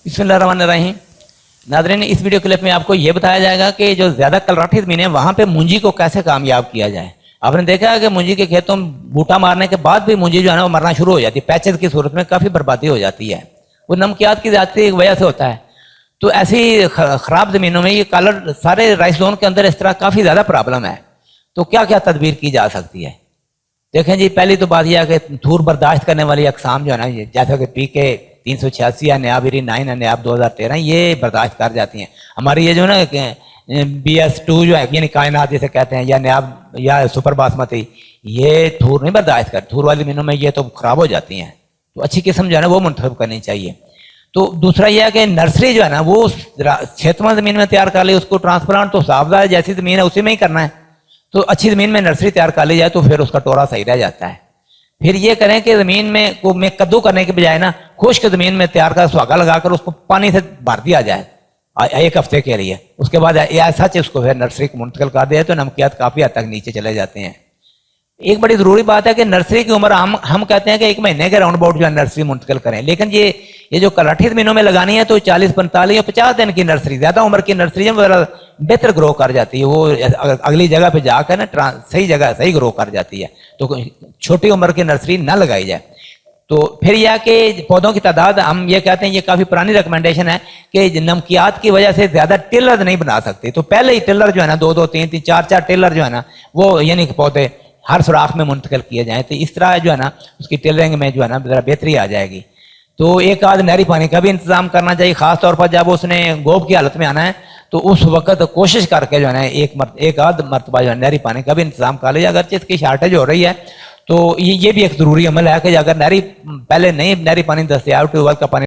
बिस्मिल्लाहिर्रहमानिर्रहीम। नाज़रीन, इस वीडियो क्लिप में आपको ये बताया जाएगा कि जो ज़्यादा कलराठी ज़मीन है वहाँ पे मुंजी को कैसे कामयाब किया जाए। आपने देखा है कि मुंजी के खेतों में बूटा मारने के बाद भी मुंजी जो है ना वो मरना शुरू हो जाती है, पैचेज की सूरत में काफ़ी बर्बादी हो जाती है। वो नमकियात की ज़्यादती की वजह से होता है। तो ऐसी ख़राब ज़मीनों में ये कलर सारे राइस जोन के अंदर इस तरह काफ़ी ज़्यादा प्रॉब्लम है। तो क्या क्या तदबीर की जा सकती है? देखें जी, पहली तो बात यह है कि धूल बर्दाश्त करने वाली अकसाम जो है ना, जैसा कि PK 386 या नयाब ERI 9 या नयाब 2013, ये बर्दाश्त कर जाती हैं। हमारी ये जो ना BS2 जो है यानी कायनात जिसे कहते हैं, या नयाब या सुपर बासमती, ये धूल नहीं बर्दाश्त कर। धूल वाली मीनों में ये तो ख़राब हो जाती हैं। तो अच्छी किस्म जो है ना वो मुंतखब करनी चाहिए। तो दूसरा यह है कि नर्सरी जो है ना वो क्षेत्रमंद ज़मीन में तैयार कर ली, उसको ट्रांसप्लांट तो साफदार जैसी ज़मीन है उसी में ही करना है। तो अच्छी ज़मीन में नर्सरी तैयार कर ली जाए तो फिर उसका टोरा सही रह जाता है। फिर ये करें कि ज़मीन में कद्दू करने के बजाय ना खुश्क ज़मीन में तैयार कर सुहागा लगाकर उसको पानी से भर दिया जाए 1 हफ्ते के लिए। उसके बाद ऐसा उसको फिर नर्सरी को मुंतकिल कर दिया तो नमकियात काफ़ी हद तक नीचे चले जाते हैं। एक बड़ी ज़रूरी बात है कि नर्सरी की उम्र हम कहते हैं कि 1 महीने के राउंड अबाउट जो है नर्सरी मुंतकिल करें, लेकिन ये जो कलाठी ज़मीनों में लगानी है तो 40, 45 या 50 दिन की नर्सरी, ज़्यादा उम्र की नर्सरी वगैरह बेहतर ग्रो कर जाती है। वो अगली जगह पे जाकर ना सही जगह सही ग्रो कर जाती है। तो छोटी उम्र की नर्सरी ना लगाई जाए। तो फिर यह कि पौधों की तादाद, हम ये कहते हैं, ये काफ़ी पुरानी रिकमेंडेशन है कि नमकियात की वजह से ज़्यादा टेलर नहीं बना सकते। तो पहले ही टेलर जो है ना 2-2, 3-3, 4-4 टेलर जो है ना वो यानी कि पौधे हर सुराख में मुंतकिल किए जाएँ। तो इस तरह जो है ना उसकी टेलरिंग में जो है ना ज़रा बेहतरी आ जाएगी। तो एक आध नहरी पानी का भी इंतजाम करना चाहिए, खास तौर पर जब उसने गोब की हालत में आना है तो उस वक्त कोशिश करके जो है ना एक आध मरतबा जो है नहरी पानी का भी इंतजाम कर लीजिए। अगरचे इसकी शार्टेज हो रही है तो ये भी एक ज़रूरी अमल है कि अगर पहले नहीं नहरी पानी दस्तियाब, ट्यूबवेल का पानी